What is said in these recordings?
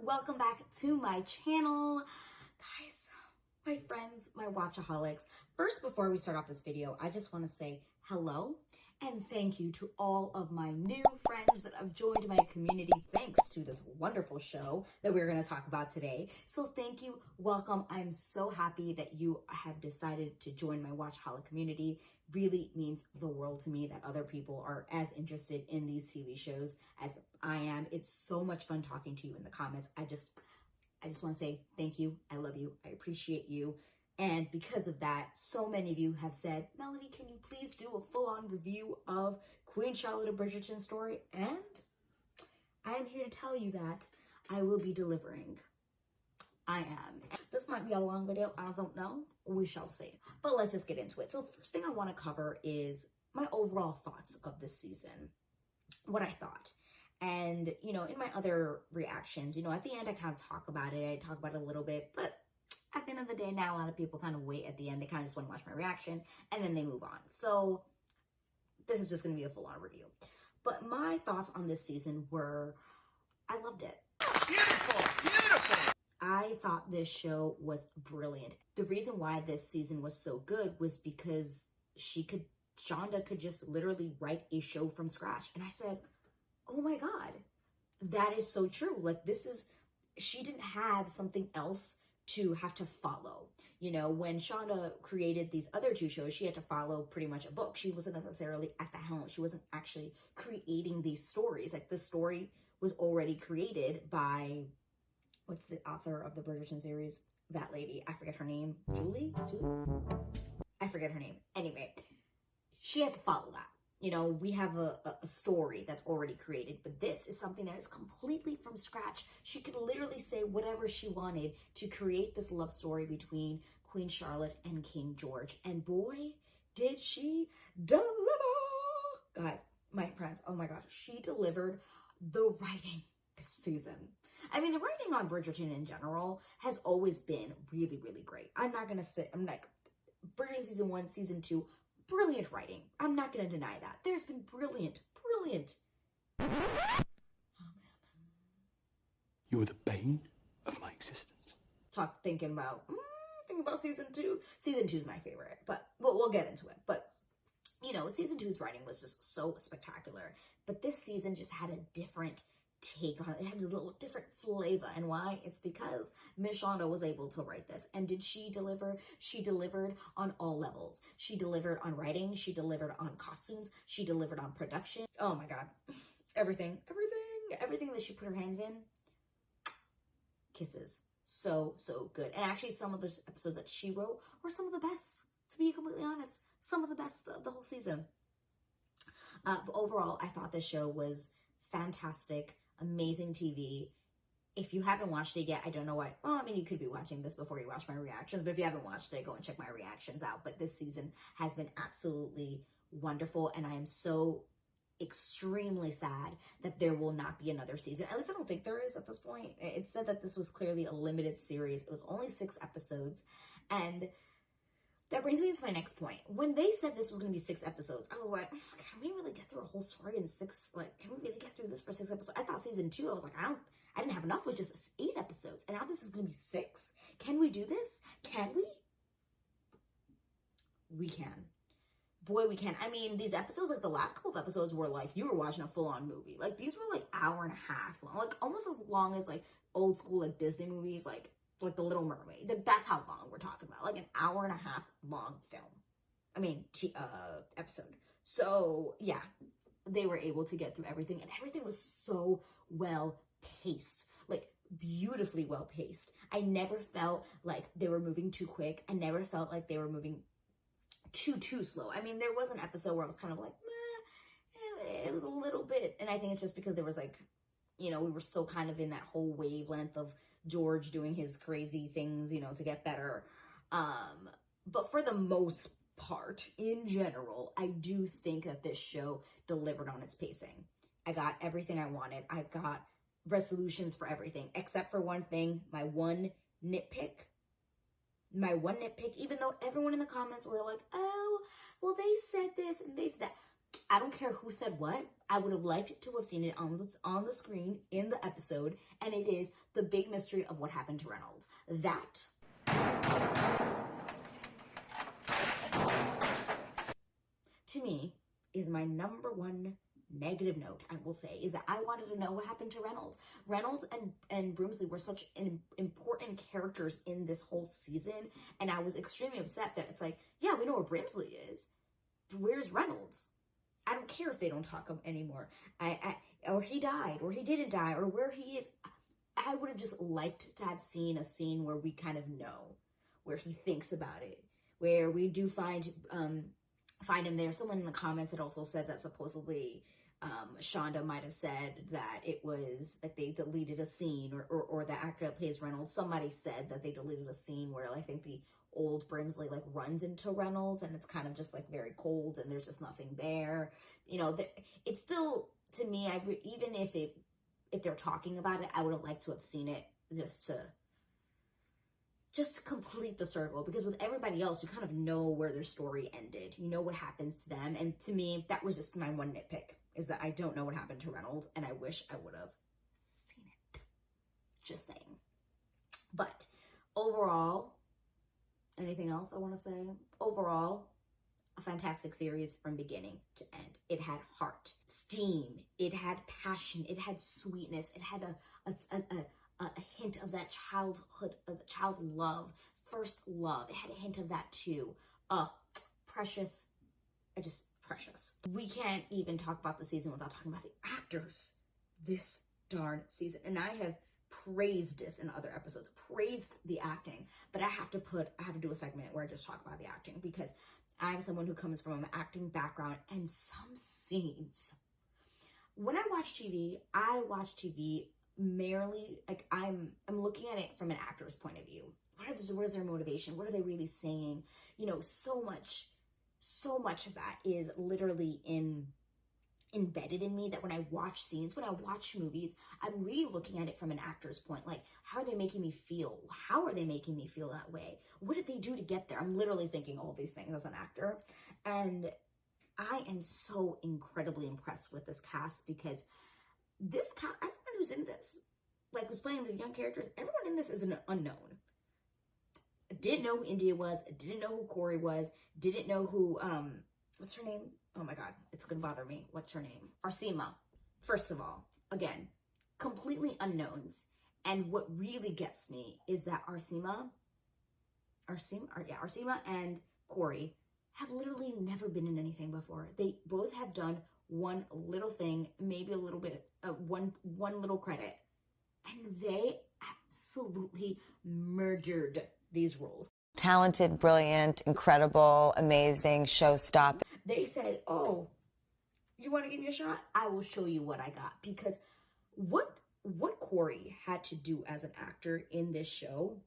welcome back to my channel. Guys, my friends, my Watchaholics. First, before we start off this video, I just want to say hello and thank you to all of my new friends that have joined my community thanks to this wonderful show that we're going to talk about today. So thank you, welcome. I'm so happy that you have decided to join my Watchaholic community. Really means the world to me that other people are as interested in these TV shows as I am. It's so much fun talking to you in the comments. I just want to say thank you. I love you. I appreciate you. And because of that, so many of you have said, Melody, can you please do a full-on review of Queen Charlotte of Bridgerton Story? And I am here to tell you that I will be delivering. I am. This might be a long video. I don't know. We shall see. But let's just get into it. So first thing I want to cover is my overall thoughts of this season. What I thought. And, you know, in my other reactions, you know, at the end, I kind of talk about it. I talk about it a little bit, but at the end of the day, now a lot of people kind of wait at the end. They kind of just want to watch my reaction and then they move on. So this is just going to be a full-on review. But my thoughts on this season were, I loved it. Beautiful, beautiful. I thought this show was brilliant. The reason why this season was so good was because Shonda could just literally write a show from scratch. And I said, oh my God, that is so true. Like she didn't have something else to have to follow. You know, when Shonda created these other two shows, she had to follow pretty much a book. She wasn't necessarily at the helm. She wasn't actually creating these stories. Like the story was already created by, what's the author of the Bridgerton series? That lady, I forget her name. Julie? I forget her name. Anyway, she had to follow that. You know, we have a story that's already created, but this is something that is completely from scratch. She could literally say whatever she wanted to create this love story between Queen Charlotte and King George. And boy, did she deliver! Guys, my friends, oh my gosh, she delivered the writing this season. I mean, the writing on Bridgerton in general has always been really, really great. I'm like, Bridgerton season 1, season 2, brilliant writing. I'm not going to deny that. There's been brilliant. Oh, man. You are the bane of my existence. Thinking about season 2. Season 2 is my favorite, but we'll get into it. But, you know, season 2's writing was just so spectacular. But this season just had a different take on it. It had a little different flavor. And why? It's because Miss Shonda was able to write this. And did she deliver? She delivered on all levels. She delivered on writing. She delivered on costumes. She delivered on production. Oh my God. Everything that she put her hands in, kisses. So good. And actually some of the episodes that she wrote were some of the best, to be completely honest. Some of the best of the whole season. But overall, I thought this show was fantastic. Amazing TV. If you haven't watched it yet, I don't know why. Well, I mean, you could be watching this before you watch my reactions, but if you haven't watched it, go and check my reactions out. But this season has been absolutely wonderful, and I am so extremely sad that there will not be another season. At least I don't think there is at this point. It said that this was clearly a limited series. It was only 6 episodes, and that brings me to my next point. When they said this was going to be 6 episodes, I was like, can we really get through a whole story in 6? Like, can we really get through this for 6 episodes? I thought season 2, I was like, I didn't have enough with just 8 episodes. And now this is going to be 6. Can we do this? Can we? We can. Boy, we can. I mean, these episodes, like the last couple of episodes were like, you were watching a full-on movie. Like, these were like hour and a half long. Like, almost as long as like old school, like Disney movies, like The Little Mermaid. That's how long we're talking about. Like an hour and a half long film. I mean, episode. So yeah, they were able to get through everything, and everything was so well paced, like beautifully well paced. I never felt like they were moving too quick. I never felt like they were moving too slow. I mean, there was an episode where I was kind of like, it was a little bit, and I think it's just because there was like, you know, we were still kind of in that whole wavelength of George doing his crazy things, you know, to get better. But for the most part, in general, I do think that this show delivered on its pacing. I got everything I wanted. I got resolutions for everything, except for one thing, my one nitpick, even though everyone in the comments were like, oh, well, they said this and they said that. I don't care who said what. I would have liked to have seen it on the screen in the episode, and it is the big mystery of what happened to Reynolds. That to me is my number one negative note, I will say, is that I wanted to know what happened to Reynolds. Reynolds and Brimsley were such important characters in this whole season, and I was extremely upset that it's like, yeah, we know where Brimsley is. Where's Reynolds? I don't care if they don't talk anymore. Or he died, or he didn't die, or where he is. I would have just liked to have seen a scene where we kind of know, where he thinks about it, where we do find him there. Someone in the comments had also said that supposedly Shonda might have said that it was that they deleted a scene, or the actor that plays Reynolds, somebody said that they deleted a scene where I think the old Brimsley like runs into Reynolds, and it's kind of just like very cold and there's just nothing there. You know, it's still, to me, even if they're talking about it, I would have liked to have seen it just to complete the circle, because with everybody else, you kind of know where their story ended. You know what happens to them. And to me, that was just my one nitpick, is that I don't know what happened to Reynolds, and I wish I would have seen it. Just saying. But overall, anything else I want to say? Overall, a fantastic series from beginning to end. It had heart, steam, it had passion, it had sweetness, it had a hint of that childhood, of child love, first love. It had a hint of that too. Precious. Precious. We can't even talk about the season without talking about the actors this darn season. And I have praised this in other episodes, praised the acting, but I have to do a segment where I just talk about the acting, because I'm someone who comes from an acting background, and some scenes, when I watch TV, merely, like, I'm looking at it from an actor's point of view. What is their motivation? What are they really saying? You know, so much of that is literally embedded in me, that when I watch scenes, when I watch movies, I'm really looking at it from an actor's point. Like, how are they making me feel? How are they making me feel that way? What did they do to get there? I'm literally thinking all these things as an actor. And I am so incredibly impressed with this cast, because this cast, everyone who's in this, like, who's playing the young characters, everyone in this is an unknown. Didn't know who India was, didn't know who Corey was, didn't know who, what's her name? Oh my God, it's gonna bother me. What's her name? Arsima. First of all, again, completely unknowns. And what really gets me is that Arsima and Corey have literally never been in anything before. They both have done one little thing, maybe a little bit, one little credit, and they absolutely murdered these roles. Talented, brilliant, incredible, amazing, show-stopping. They said, oh, you want to give me a shot? I will show you what I got. Because what Corey had to do as an actor in this show,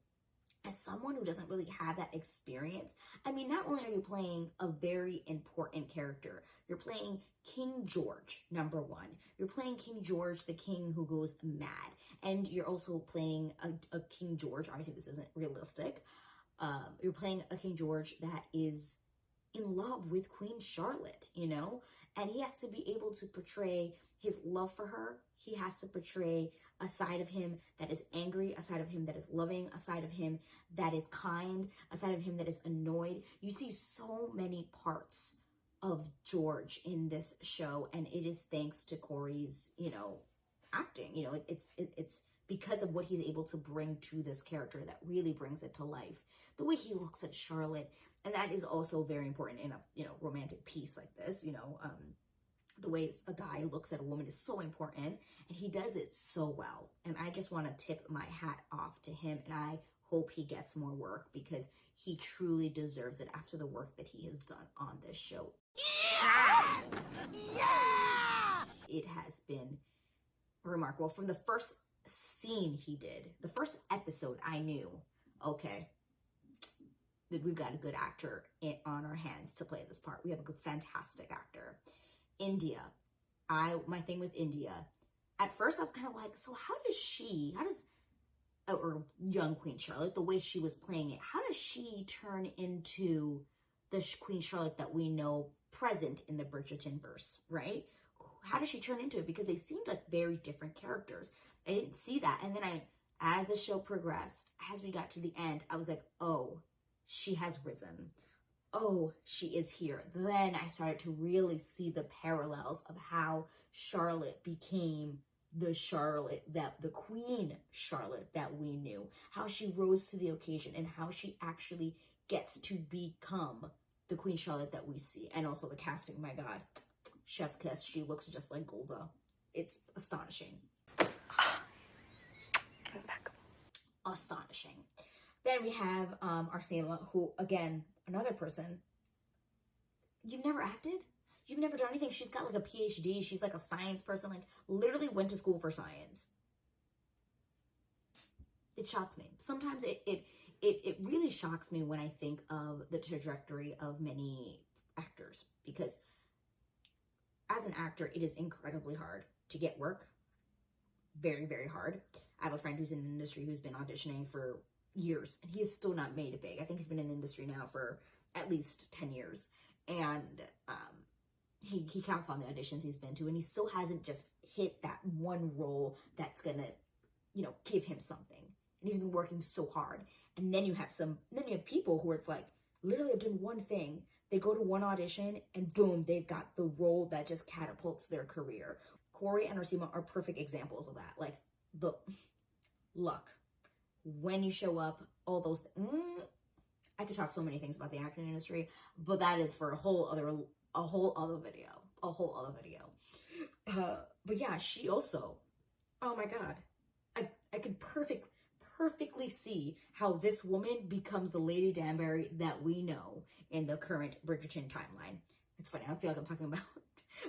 as someone who doesn't really have that experience, I mean, not only are you playing a very important character, you're playing King George, number one. You're playing King George, the king who goes mad. And you're also playing a King George. Obviously, this isn't realistic. You're playing a King George that is in love with Queen Charlotte, you know? And he has to be able to portray his love for her. He has to portray a side of him that is angry, a side of him that is loving, a side of him that is kind, a side of him that is annoyed. You see so many parts of George in this show, and it is thanks to Corey's, you know, acting. You know, it's because of what he's able to bring to this character that really brings it to life. The way he looks at Charlotte, and that is also very important in a, you know, romantic piece like this, you know, the way a guy looks at a woman is so important, and he does it so well. And I just want to tip my hat off to him, and I hope he gets more work, because he truly deserves it after the work that he has done on this show. Yes! Yeah! It has been remarkable. From the first scene he did, the first episode, I knew, okay, that we've got a good actor on our hands to play this part. We have a good, fantastic actor. India, my thing with India, at first I was kind of like, so how does or young Queen Charlotte, the way she was playing it, how does she turn into the Queen Charlotte that we know present in the Bridgerton verse, right? How does she turn into it? Because they seemed like very different characters. I didn't see that. And then as the show progressed, as we got to the end, I was like, oh, she has risen. Oh, she is here. Then I started to really see the parallels of how Charlotte became the Queen Charlotte that we knew, how she rose to the occasion and how she actually gets to become the Queen Charlotte that we see. And also the casting, my God, chef's kiss, she looks just like Golda. It's astonishing. Impeccable. Astonishing. Then we have Arsema, who, again, another person. You've never acted? You've never done anything? She's got like a PhD. She's like a science person, like literally went to school for science. It shocked me. Sometimes it really shocks me when I think of the trajectory of many actors, because as an actor, it is incredibly hard to get work. Very, very hard. I have a friend who's in the industry who's been auditioning for years, and he's still not made it big. I think he's been in the industry now for at least 10 years. And he counts on the auditions he's been to, and he still hasn't just hit that one role that's gonna, give him something. And he's been working so hard. And then you have people who it's like, literally have done one thing. They go to one audition and boom, they've got the role that just catapults their career. Corey and Arsema are perfect examples of that. Like the luck. When you show up, all those, I could talk so many things about the acting industry, but that is for a whole other video. But yeah, she also, oh my God, I could perfectly see how this woman becomes the Lady Danbury that we know in the current Bridgerton timeline. It's funny, I feel like I'm talking about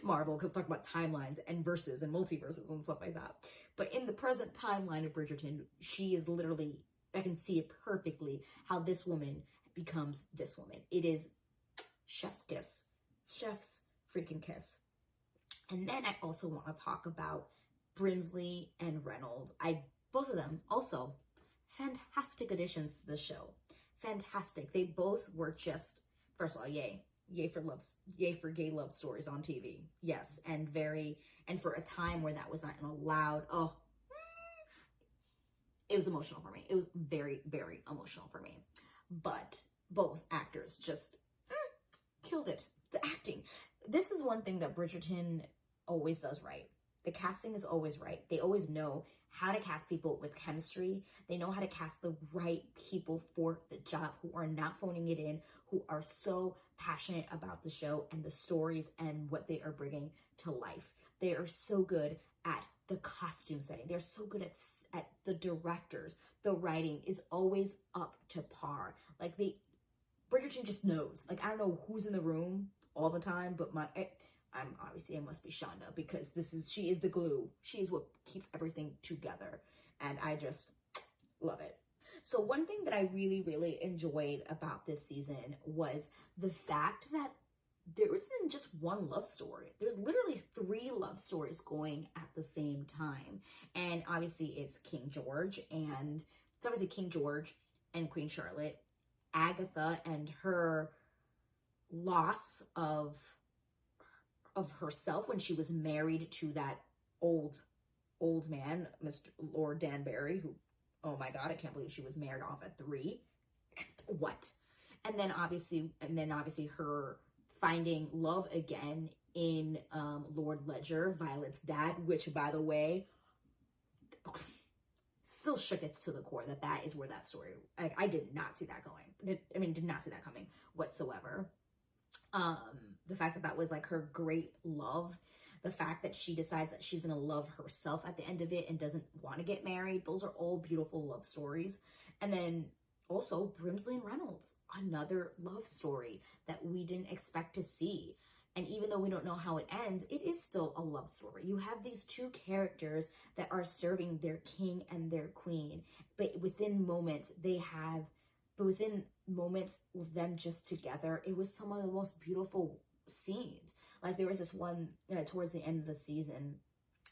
Marvel, because I'm talking about timelines and verses and multiverses and stuff like that. But in the present timeline of Bridgerton, she is literally, I can see it perfectly how this woman becomes this woman. It is chef's kiss. Chef's freaking kiss. And then I also want to talk about Brimsley and Reynolds. Both of them also fantastic additions to the show. Fantastic. They both were just, first of all, yay for gay love stories on TV. Yes, and for a time where that was not allowed. It was emotional for me. It was very, very emotional for me. But both actors just killed it. The acting. This is one thing that Bridgerton always does right. The casting is always right. They always know how to cast people with chemistry. They know how to cast the right people for the job, who are not phoning it in, who are so passionate about the show and the stories and what they are bringing to life. They are so good at the costume setting. They're so good at the directors. The writing is always up to par. Like Bridgerton just knows. Like, I don't know who's in the room all the time, but I must be Shonda, because she is the glue. She is what keeps everything together. And I just love it. So one thing that I really, really enjoyed about this season was the fact that there isn't just one love story. There's literally 3 love stories going at the same time. And obviously it's King George and Queen Charlotte, Agatha and her loss of herself when she was married to that old man, Mr. Lord Danbury, who, oh my God, I can't believe she was married off at 3. What? And then obviously her finding love again in Lord Ledger, Violet's dad, which, by the way, still shook it to the core that is where that story, I did not see that going. Did not see that coming whatsoever. The fact that was like her great love, the fact that she decides that she's gonna love herself at the end of it and doesn't want to get married, those are all beautiful love stories. And then also Brimsley and Reynolds, another love story that we didn't expect to see. And even though we don't know how it ends, it is still a love story. You have these 2 characters that are serving their king and their queen, but within moments with them just together, it was some of the most beautiful scenes. Like there was this one towards the end of the season,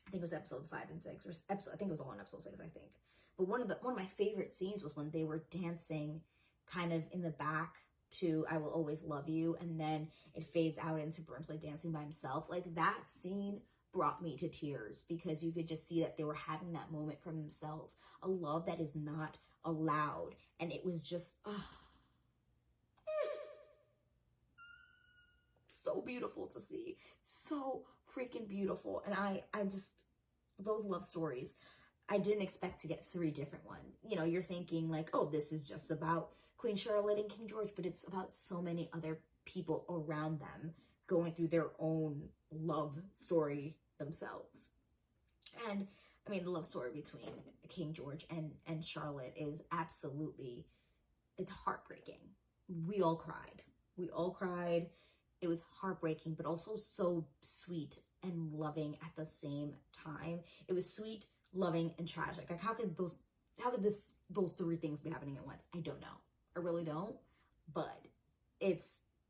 I think it was episodes 5 and 6, I think it was all on episode 6, I think. But one of my favorite scenes was when they were dancing kind of in the back to I Will Always Love You, and then it fades out into Brimsley dancing by himself. Like, that scene brought me to tears because you could just see that they were having that moment for themselves, a love that is not allowed. And it was just so beautiful to see, so freaking beautiful. And I just, those love stories, I didn't expect to get 3 different ones. You know, you're thinking like, oh, this is just about Queen Charlotte and King George, but it's about so many other people around them going through their own love story themselves. And I mean, the love story between King George and Charlotte is absolutely, it's heartbreaking. We all cried. We all cried. It was heartbreaking, but also so sweet and loving at the same time. It was sweet, loving, and tragic. Like, how could those 3 things be happening at once? I don't know. I really don't. But it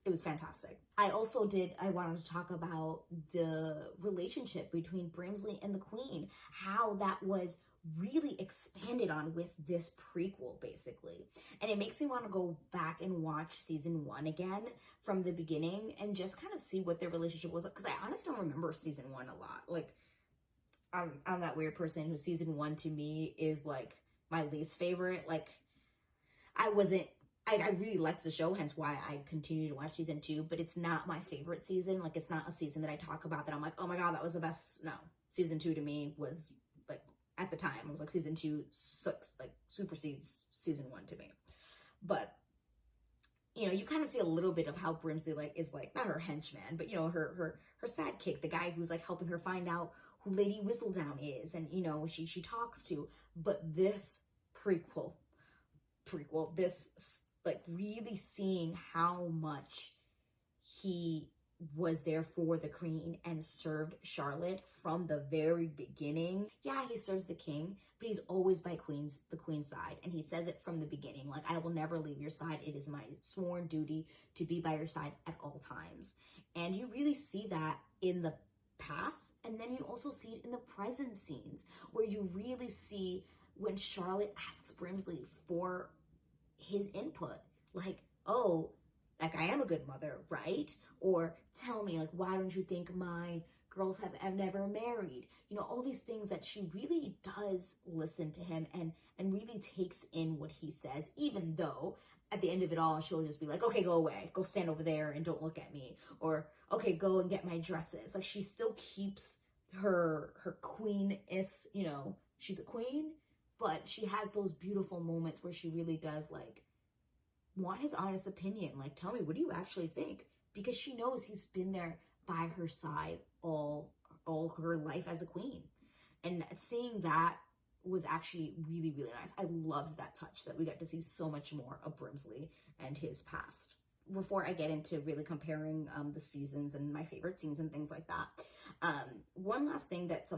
was fantastic. I wanted to talk about the relationship between Brimsley and the Queen, how that was really expanded on with this prequel, basically. And it makes me want to go back and watch season 1 again from the beginning and just kind of see what their relationship was, because I honestly don't remember season 1 a lot. Like, I'm that weird person who season 1 to me is like my least favorite. Like, I really liked the show, hence why I continue to watch season 2, but it's not my favorite season. Like, it's not a season that I talk about that I'm like, oh my God, that was the best. No, season 2 to me was like, at the time, I was like, season 2 supersedes season 1 to me. But, you know, you kind of see a little bit of how Brimsley is not her henchman, but, you know, her sidekick, the guy who's like helping her find out who Lady Whistledown is, and, you know, she talks to. But this prequel, this, like, really seeing how much he was there for the Queen and served Charlotte from the very beginning. Yeah, he serves the king, but he's always by the queen's side. And he says it from the beginning, like, I will never leave your side. It is my sworn duty to be by your side at all times. And you really see that in the past, and then you also see it in the present scenes, where you really see when Charlotte asks Brimsley for his input, like, oh, like, I am a good mother, right? Or tell me, like, why don't you think my girls have never married? You know, all these things that she really does listen to him and really takes in what he says, even though at the end of it all, she'll just be like, okay, go away, go stand over there and don't look at me. Or, okay, go and get my dresses. Like, she still keeps her queen-is, you know, she's a queen, but she has those beautiful moments where she really does, like, want his honest opinion. Like, tell me, what do you actually think? Because she knows he's been there by her side all her life as a queen. And seeing that was actually really, really nice. I loved that touch, that we got to see so much more of Brimsley and his past. Before I get into really comparing the seasons and my favorite scenes and things like that, one last thing that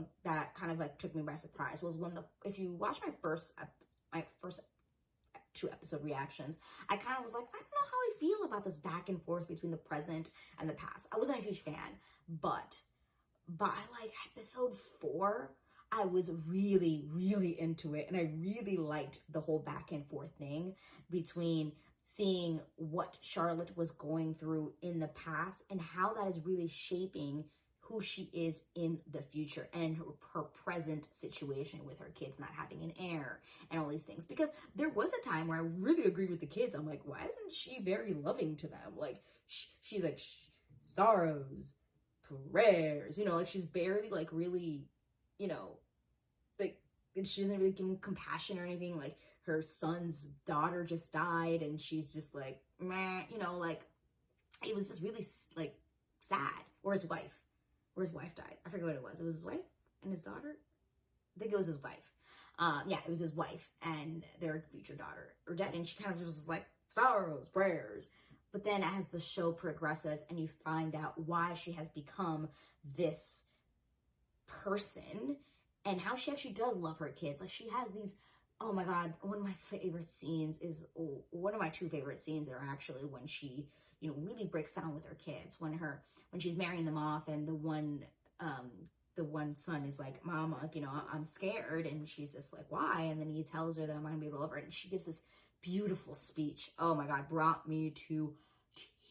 kind of like took me by surprise was if you watch my first 2 episode reactions, I kind of was like, I don't know how I feel about this back and forth between the present and the past. I wasn't a huge fan, but by like episode 4, I was really, really into it. And I really liked the whole back and forth thing between seeing what Charlotte was going through in the past and how that is really shaping who she is in the future and her present situation with her kids not having an heir and all these things. Because there was a time where I really agreed with the kids. I'm like, why isn't she very loving to them? Like, she's like, sorrows, prayers, you know, like, she's barely like really, you know, like, she doesn't really give them compassion or anything. Like, her son's daughter just died and she's just like, meh, you know, like, it was just really like sad. Or his wife died. I forget what it was. It was his wife and his daughter. I think it was his wife. Yeah, it was his wife and their future daughter are dead. And she kind of just was like, sorrows, prayers. But then as the show progresses and you find out why she has become this person and how she actually does love her kids. Like, she has these, oh my God, one of my favorite scenes is, one of my 2 favorite scenes are actually when she, you know, really breaks down with her kids, when she's marrying them off and the one son is like, Mama, you know, I'm scared. And she's just like, why? And then he tells her that I'm not gonna be able to love her. And she gives this beautiful speech. Oh my God, brought me to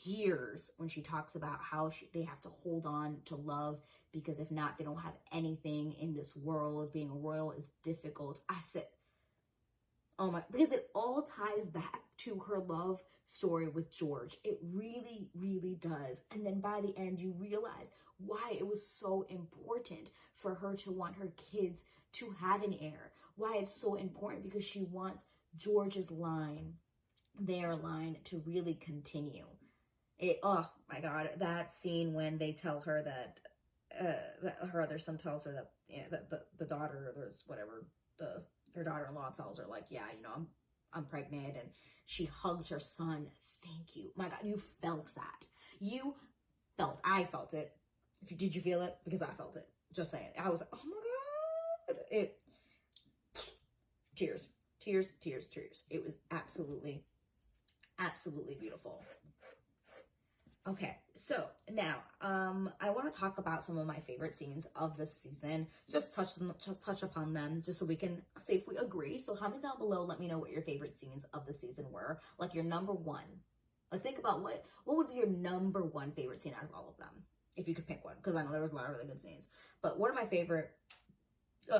tears when she talks about how they have to hold on to love, because if not, they don't have anything in this world. Being a royal is difficult. I said, oh my, because it all ties back to her love story with George. It really, really does. And then by the end, you realize why it was so important for her to want her kids to have an heir. Why it's so important, because she wants George's line, their line, to really continue. Oh my God, that scene when they tell her that, her other son tells her that, that the daughter, or whatever, her daughter-in-law tells her, like, yeah, I'm pregnant, and she hugs her son. Thank you. My God, you felt that. I felt it. Did you feel it? Because I felt it. Just saying. I was like, oh my God. Tears. It was absolutely, absolutely beautiful. Okay, so now I want to talk about some of my favorite scenes of this season. Just touch upon them, just so we can see if we agree. So comment down below. Let me know what your favorite scenes of the season were. Like your number one. Like think about what would be your number one favorite scene out of all of them, if you could pick one. Because I know there was a lot of really good scenes. But one of my favorite,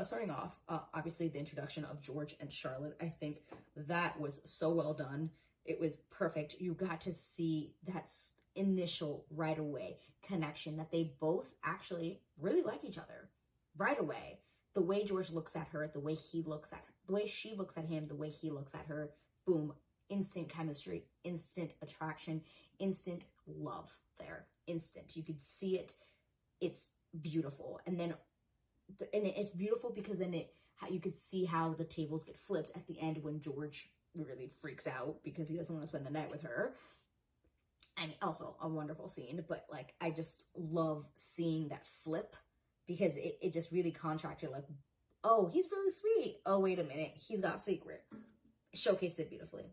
starting off, obviously the introduction of George and Charlotte. I think that was so well done. It was perfect. You got to see that initial right away connection, that they both actually really like each other right away. The way George looks at her, the way he looks at her, the way she looks at him, the way he looks at her, boom, instant chemistry, instant attraction, instant love there, instant. You could see it. It's beautiful. And it's beautiful because then you could see how the tables get flipped at the end when George really freaks out because he doesn't want to spend the night with her. I mean, also a wonderful scene, but like, I just love seeing that flip, because it just really contracted, like, oh, he's really sweet. Oh, wait a minute. He's got a secret. Showcased it beautifully.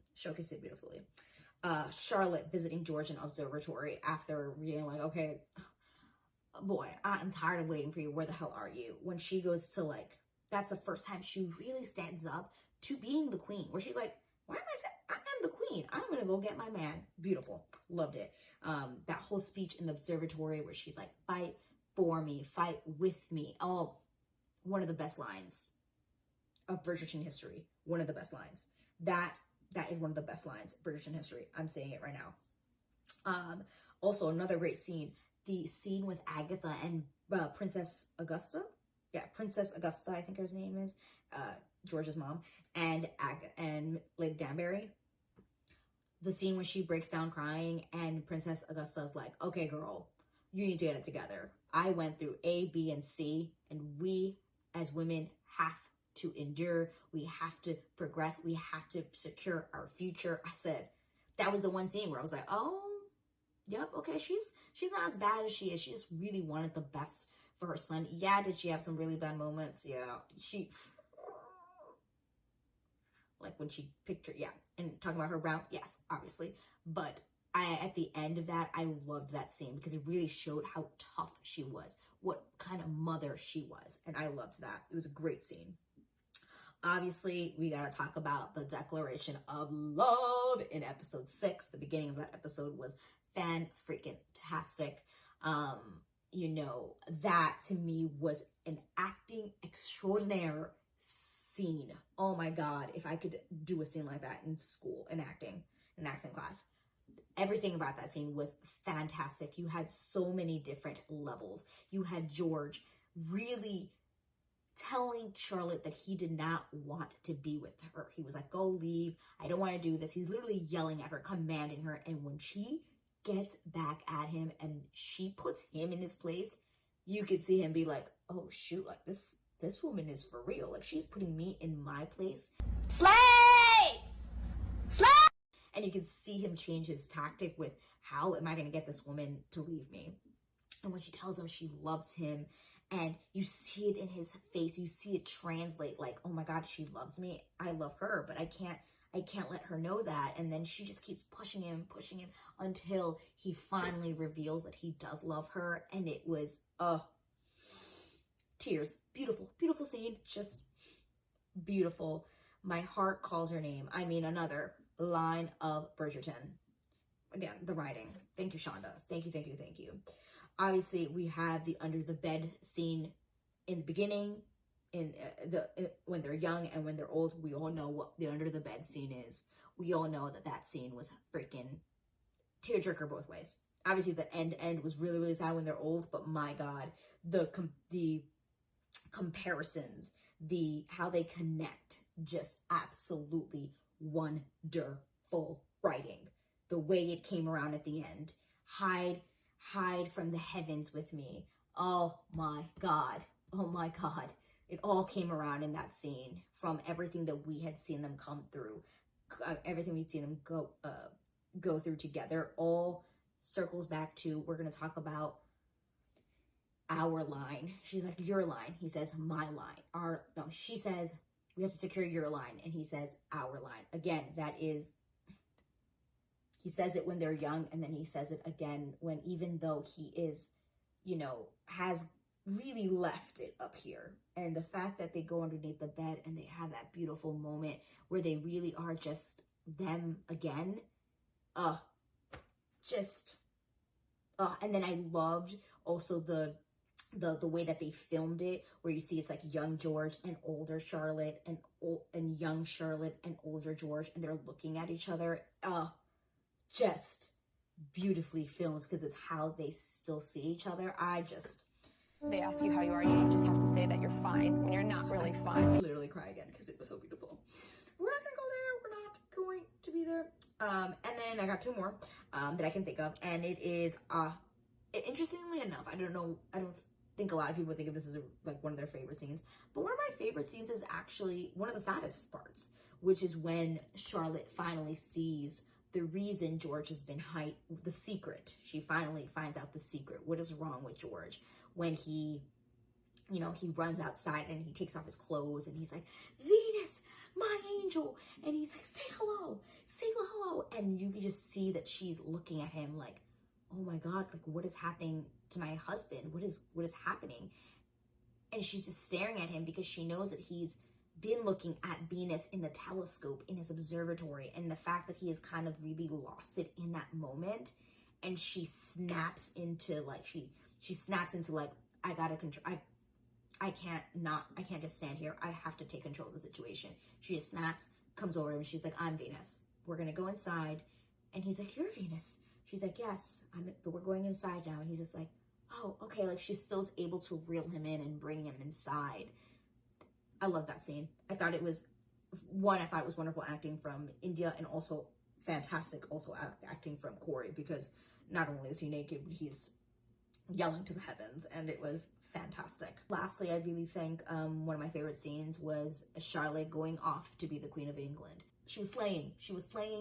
Charlotte visiting George in observatory after being like, okay, boy, I'm tired of waiting for you. Where the hell are you? When she goes to, like, that's the first time she really stands up to being the queen, where she's like, why am I the queen? I'm gonna go get my man. Beautiful. Loved it. That whole speech in the observatory where she's like, fight for me, fight with me. Oh, one of the best lines of Bridgerton history. One of the best lines. That is one of the best lines of Bridgerton history. I'm saying it right now. Also another great scene, the scene with Agatha and Princess Augusta. Yeah, Princess Augusta, I think her name is, George's mom, and Lady Danbury. The scene when she breaks down crying and Princess Augusta's like, okay, girl, you need to get it together. I went through A, B, and C, and we as women have to endure. We have to progress. We have to secure our future. I said, that was the one scene where I was like, oh, yep, okay, she's not as bad as she is. She just really wanted the best for her son. Yeah, did she have some really bad moments? Yeah, like when she picked her, yeah, and talking about her brown, yes, obviously. But at the end of that, I loved that scene because it really showed how tough she was, what kind of mother she was, and I loved that. It was a great scene. Obviously, we gotta talk about the declaration of love in episode 6. The beginning of that episode was fan-freaking-tastic. You know, that to me was an acting extraordinaire scene. Oh my God, if I could do a scene like that in school, in acting class. Everything about that scene was fantastic. You had so many different levels. You had George really telling Charlotte that he did not want to be with her. He was like, go leave. I don't want to do this. He's literally yelling at her, commanding her. And when she gets back at him and she puts him in his place, you could see him be like, oh shoot, like this woman is for real. Like, she's putting me in my place. Slay! And you can see him change his tactic with, how am I going to get this woman to leave me? And when she tells him she loves him, and you see it in his face, you see it translate like, oh my God, she loves me. I love her, but I can't let her know that. And then she just keeps pushing him until he finally reveals that he does love her. And it was, tears. Beautiful, beautiful scene. Just beautiful. My heart calls her name. I mean, another line of Bridgerton. Again, the writing. Thank you, Shonda. Thank you, thank you, thank you. Obviously, we have the under the bed scene in the beginning, when they're young and when they're old. We all know what the under the bed scene is. We all know that scene was freaking tearjerker both ways. Obviously, the end was really, really sad when they're old, but my God, the comparisons, how they connect, just absolutely wonderful writing. The way it came around at the end. Hide from the heavens with me. Oh my God. Oh my God. It all came around in that scene, from everything that we had seen them come through, everything we'd seen them go through together. All circles back to, we're going to talk about our line. She's like, your line. He says, my line. She says, we have to secure your line. And he says, our line. Again, that is, he says it when they're young, and then he says it again when, even though he is, has really left it up here. And the fact that they go underneath the bed and they have that beautiful moment where they really are just them again. And then I loved also the way that they filmed it, where you see it's like young George and older Charlotte, and young Charlotte and older George, and they're looking at each other. Just beautifully filmed, because it's how they still see each other. They ask you how you are, you just have to say that you're fine when you're not really fine. I literally cry again because it was so beautiful. We're not gonna go there. We're not going to be there. And then I got two more that I can think of, and it is interestingly enough, I don't think a lot of people think of this as like one of their favorite scenes, but one of my favorite scenes is actually one of the saddest parts, which is when Charlotte finally sees the reason George has been the secret. She finally finds out the secret. What is wrong with George? When he runs outside and he takes off his clothes and he's like, Venus, my angel. And he's like, say hello. And you can just see that she's looking at him like, oh my God, like, what is happening to my husband? What is happening? And she's just staring at him because she knows that he's been looking at Venus in the telescope in his observatory, and the fact that he has kind of really lost it in that moment. And she snaps into like, I gotta control, I can't just stand here. I have to take control of the situation. She just snaps, comes over and she's like, I'm Venus. We're gonna go inside. And he's like, you're Venus. She's like, yes, but we're going inside now. And he's just like, oh, okay. Like, she still is able to reel him in and bring him inside. I love that scene. I thought it was wonderful acting from India, and also fantastic acting from Corey, because not only is he naked, but he's yelling to the heavens, and it was fantastic. Lastly, I really think one of my favorite scenes was Charlotte going off to be the Queen of England. She was slaying,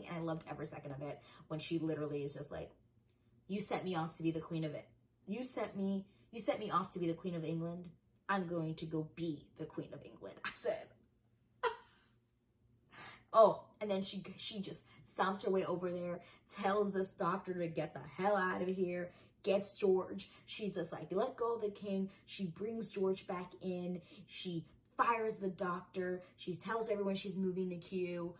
and I loved every second of it, when she literally is just like, you sent me off to be the Queen of it. You sent me off to be the Queen of England. I'm going to go be the Queen of England. I said, oh, and then she just stomps her way over there, tells this doctor to get the hell out of here, gets George. She's just like, let go of the king. She brings George back in. She fires the doctor. She tells everyone she's moving to Q.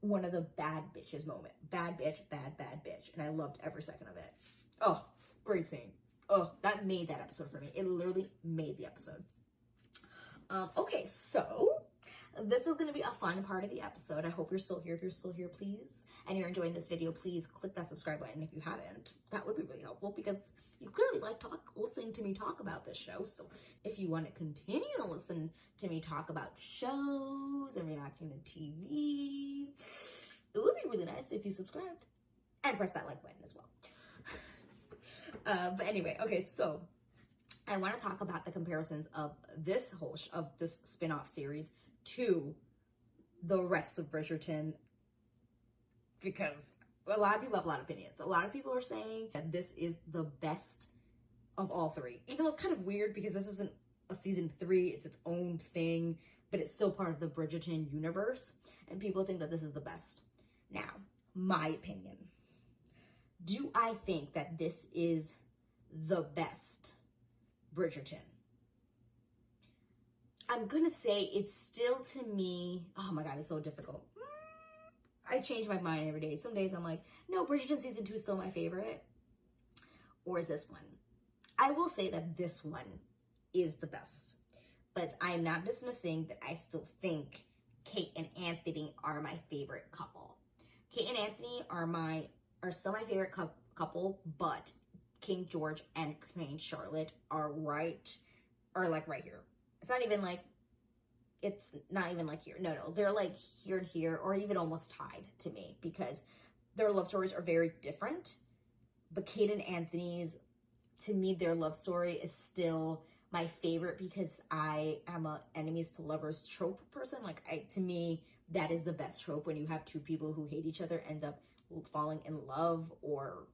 One of the bad bitches moment. Bad bitch. And I loved every second of it. Oh, great scene. Oh, that made that episode for me. It literally made the episode. Okay, so this is going to be a fun part of the episode. I hope you're still here. If you're still here, please, and you're enjoying this video, please click that subscribe button if you haven't. That would be really helpful, because you clearly like listening to me talk about this show. So if you want to continue to listen to me talk about shows and reacting to TV, it would be really nice if you subscribed and press that like button as well. But anyway, okay, so I want to talk about the comparisons of this this spin-off series to the rest of Bridgerton, because a lot of people have a lot of opinions. A lot of people are saying that this is the best of all three, even though it's kind of weird because this isn't a season 3, it's its own thing, but it's still part of the Bridgerton universe, and people think that this is the best. Now, my opinion. Do I think that this is the best Bridgerton? I'm gonna say it's still to me, oh my God, it's so difficult. I change my mind every day. Some days I'm like, no, Bridgerton season 2 is still my favorite. Or is this one? I will say that this one is the best. But I'm not dismissing that I still think Kate and Anthony are my favorite couple. Kate and Anthony are still my favorite couple, but King George and Queen Charlotte are like right here. It's not even like here. No, they're like here and here, or even almost tied to me, because their love stories are very different. But Kate and Anthony's, to me, their love story is still my favorite, because I am a enemies to lovers trope person. Like, to me, that is the best trope, when you have two people who hate each other end up falling in love, or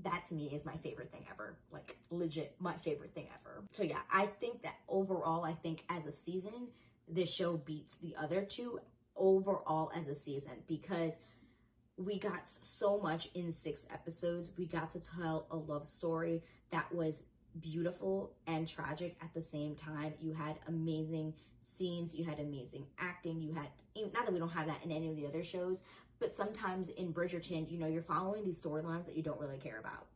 that to me is my favorite thing ever. Like, legit my favorite thing ever. So yeah, I think that overall, I think as a season, this show beats the other two overall as a season, because we got so much in 6 episodes. We got to tell a love story that was beautiful and tragic at the same time. You had amazing scenes, you had amazing acting, you had, not that we don't have that in any of the other shows, but sometimes in Bridgerton, you know, you're following these storylines that you don't really care about.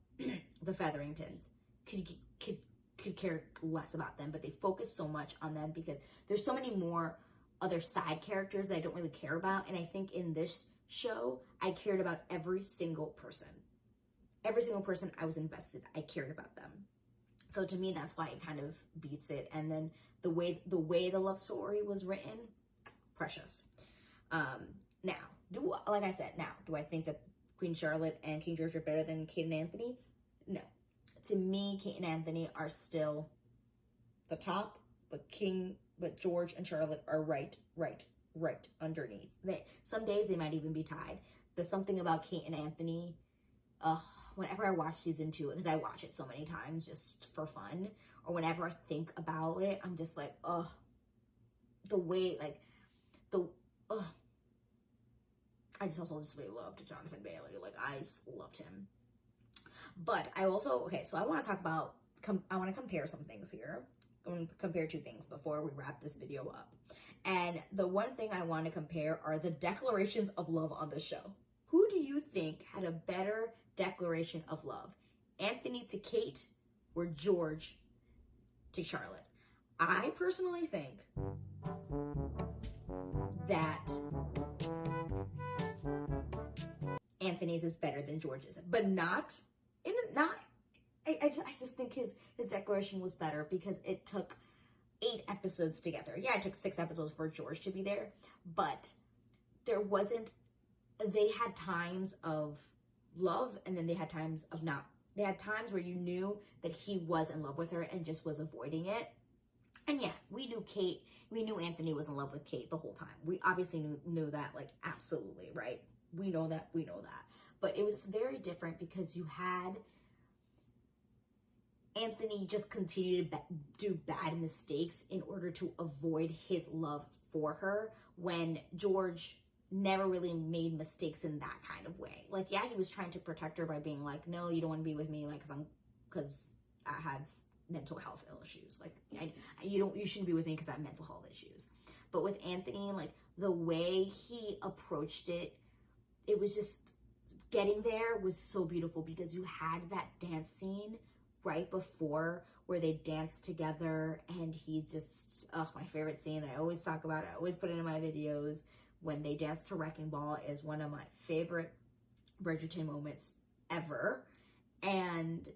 The Featheringtons, could care less about them, but they focus so much on them because there's so many more other side characters that I don't really care about. And I think in this show, I cared about every single person. Every single person I was invested, I cared about them. So to me, that's why it kind of beats it. And then the way the love story was written, precious. Now, do I think that Queen Charlotte and King George are better than Kate and Anthony? No. To me, Kate and Anthony are still the top, but George and Charlotte are right underneath. Some days they might even be tied. But something about Kate and Anthony, whenever I watch season 2, because I watch it so many times just for fun, or whenever I think about it, I'm just like, I just also just really loved Jonathan Bailey. Like, I loved him. But I also, so I want to talk about, I want to compare some things here. I'm going to compare 2 things before we wrap this video up. And the one thing I want to compare are the declarations of love on the show. Who do you think had a better declaration of love? Anthony to Kate or George to Charlotte? I personally think that Anthony's is better than George's, but I just think his declaration was better because it took 8 episodes together. Yeah, it took 6 episodes for George to be there, but they had times of love, and then they had times of not. They had times where you knew that he was in love with her and just was avoiding it. And yeah, we knew Anthony was in love with Kate the whole time. We obviously knew that, like, absolutely, right? We know that. But it was very different because you had Anthony just continue to do bad mistakes in order to avoid his love for her, when George never really made mistakes in that kind of way. Like, yeah, he was trying to protect her by being like, no, you don't want to be with me, like, because I have mental health issues. Like, you shouldn't be with me because I have mental health issues. But with Anthony, like, the way he approached it, it was just, getting there was so beautiful, because you had that dance scene right before where they danced together, and he just, my favorite scene that I always talk about, I always put it in my videos, when they dance to Wrecking Ball, is one of my favorite Bridgerton moments ever. And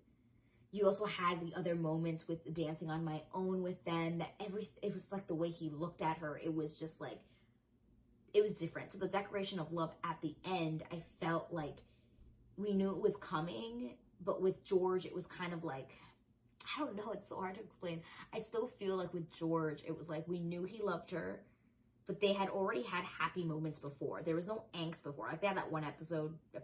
you also had the other moments with the dancing on my own with them, it was like the way he looked at her, it was just like, it was different. So the declaration of love at the end, I felt like we knew it was coming, but with George, it was kind of like, I don't know, it's so hard to explain. I still feel like with George, it was like we knew he loved her, but they had already had happy moments before. There was no angst before. Like, they had that one episode 3,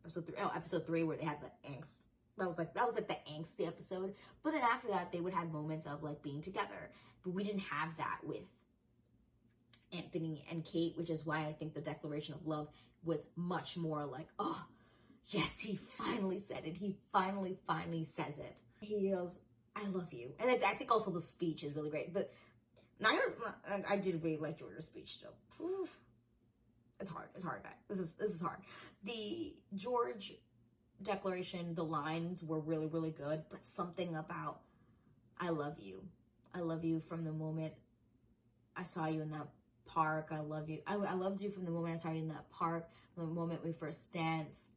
episode 3, where they had the angst. That was like the angsty episode. But then after that, they would have moments of, like, being together. But we didn't have that with Anthony and Kate, which is why I think the declaration of love was much more like, oh, yes, he finally said it. He finally says it. He goes, I love you. And I think also the speech is really great. I did really like George's speech though. Oof. It's hard. It's hard. This is hard. The George declaration, the lines were really, really good, but something about I love you. I love you from the moment I saw you in that park. I love you. I loved you from the moment I saw you in that park, from the moment we first danced.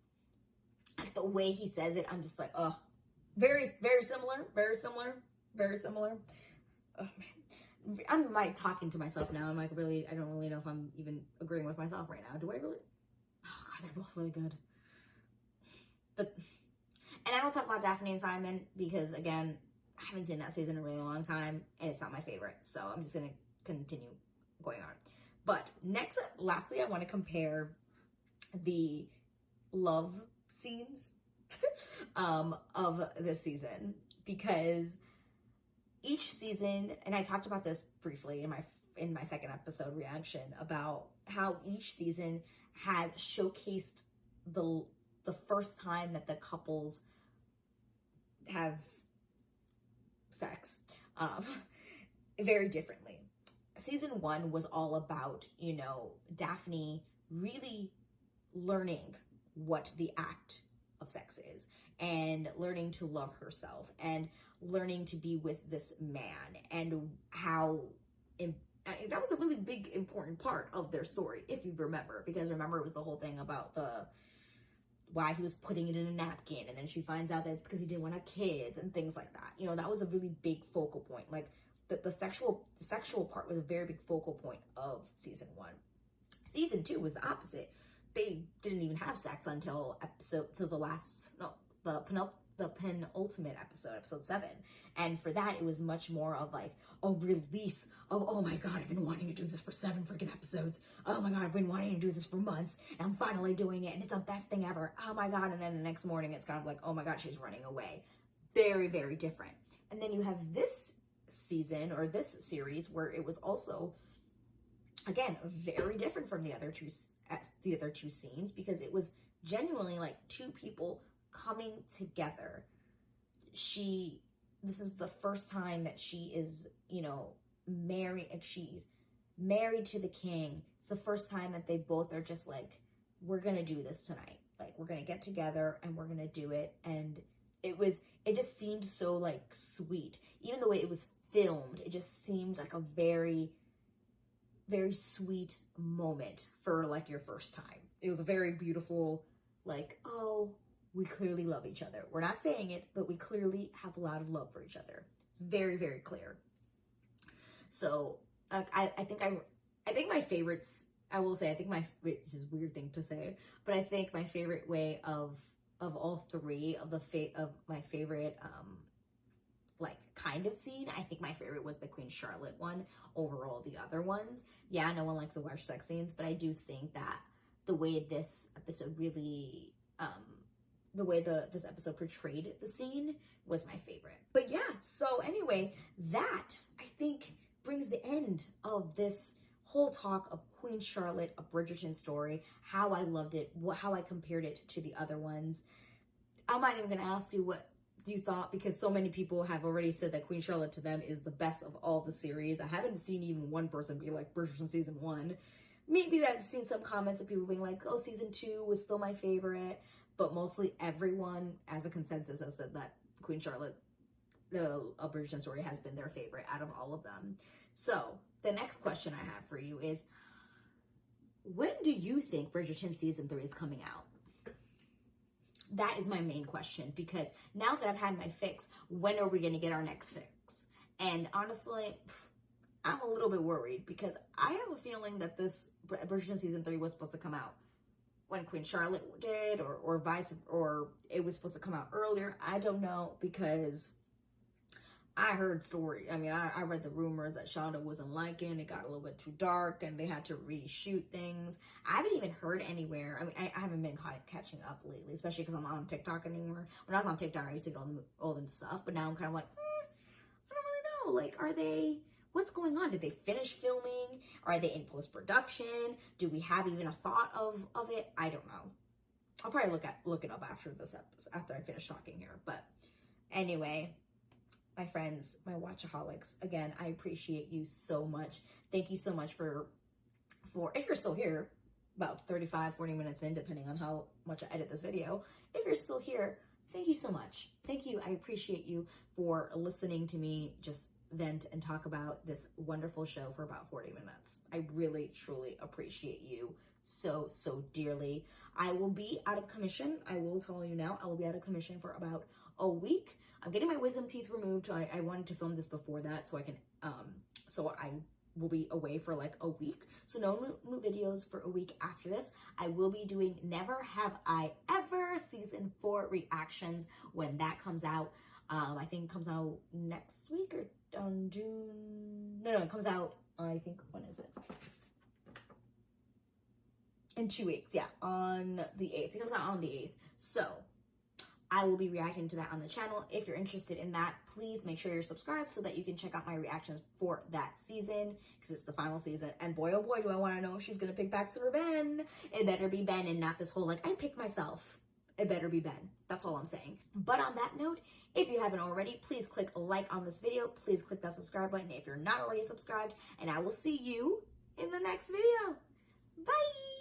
Like the way he says it, I'm just like, oh, very, very similar, very similar, very similar. Oh, man. I'm like talking to myself now. I'm like, really, I don't really know if I'm even agreeing with myself right now. Do I really? Oh, God, they're both really good. And I don't talk about Daphne and Simon because, again, I haven't seen that season in a really long time, and it's not my favorite. So I'm just going to continue going on. But lastly, I want to compare the love scenes of this season, because each season, and I talked about this briefly in my second episode reaction, about how each season has showcased the first time that the couples have sex very differently. Season 1 was all about, Daphne really learning what the act of sex is and learning to love herself and learning to be with this man, and how that was a really big important part of their story, if you remember, because remember it was the whole thing about why he was putting it in a napkin, and then she finds out that it's because he didn't want to have kids and things like that. That was a really big focal point. Like the sexual part was a very big focal point of season 1. Season 2 was the opposite. They didn't even have sex until the penultimate episode 7. And for that, it was much more of like a release of, oh my God, I've been wanting to do this for 7 freaking episodes. Oh my God, I've been wanting to do this for months, and I'm finally doing it, and it's the best thing ever. Oh my God. And then the next morning, it's kind of like, oh my God, she's running away. Very, very different. And then you have this season, or this series, where it was also, again, very different from the other two scenes, because it was genuinely like two people coming together. This is the first time that she is, married, and she's married to the king. It's the first time that they both are just like, we're gonna do this tonight. Like, we're gonna get together and we're gonna do it. And it just seemed so like sweet. Even the way it was filmed, it just seemed like a very, very sweet moment for like your first time. It was a very beautiful, like, oh, we clearly love each other. We're not saying it, but we clearly have a lot of love for each other. It's very, very clear. So I think my favorites, I will say, which is a weird thing to say, but I think my favorite way of all three of my favorite like kind of scene, I think my favorite was the Queen Charlotte one over all the other ones. Yeah, no one likes to watch sex scenes, but I do think that the way this episode really this episode portrayed the scene was my favorite. But yeah, so anyway, that I think brings the end of this whole talk of Queen Charlotte, A Bridgerton Story, how I loved it, how I compared it to the other ones. I'm not even gonna ask you what you thought, because so many people have already said that Queen Charlotte to them is the best of all the series. I haven't seen even one person be like, Bridgerton season 1. Maybe I've seen some comments of people being like, oh, season 2 was still my favorite. But mostly everyone, as a consensus, has said that Queen Charlotte, A Bridgerton Story, has been their favorite out of all of them. So the next question I have for you is, when do you think Bridgerton season 3 is coming out? That is my main question, because now that I've had my fix, when are we going to get our next fix? And honestly, I'm a little bit worried, because I have a feeling that this Bridgerton season 3 was supposed to come out when Queen Charlotte did, or it was supposed to come out earlier. I don't know, because I heard story. I mean, I read the rumors that Shonda wasn't liking it, got a little bit too dark, and they had to reshoot things. I haven't even heard anywhere. I mean, I haven't been catching up lately, especially because I'm not on TikTok anymore. When I was on TikTok, I used to get all the stuff, but now I'm kind of like, I don't really know. Like, what's going on? Did they finish filming? Are they in post-production? Do we have even a thought of it? I don't know. I'll probably look it up after I finish talking here. But anyway, my friends, my Watchaholics. Again, I appreciate you so much. Thank you so much for if you're still here, about 35, 40 minutes in, depending on how much I edit this video. If you're still here, thank you so much. Thank you. I appreciate you for listening to me just vent and talk about this wonderful show for about 40 minutes. I really, truly appreciate you so, so dearly. I will be out of commission. I will tell you now, I will be out of commission for about a week. I'm getting my wisdom teeth removed. I wanted to film this before that so I can, so I will be away for like a week. So no new videos for a week after this. I will be doing Never Have I Ever season 4 reactions when that comes out. I think it comes out next week or on June. No, it comes out, I think, when is it? In 2 weeks, yeah, on the 8th. It comes out on the 8th. So I will be reacting to that on the channel. If you're interested in that, please make sure you're subscribed so that you can check out my reactions for that season, because it's the final season. And boy, oh boy, do I want to know if she's going to pick Paxton or Ben. It better be Ben and not this whole, like, I picked myself. It better be Ben. That's all I'm saying. But on that note, if you haven't already, please click like on this video. Please click that subscribe button if you're not already subscribed. And I will see you in the next video. Bye!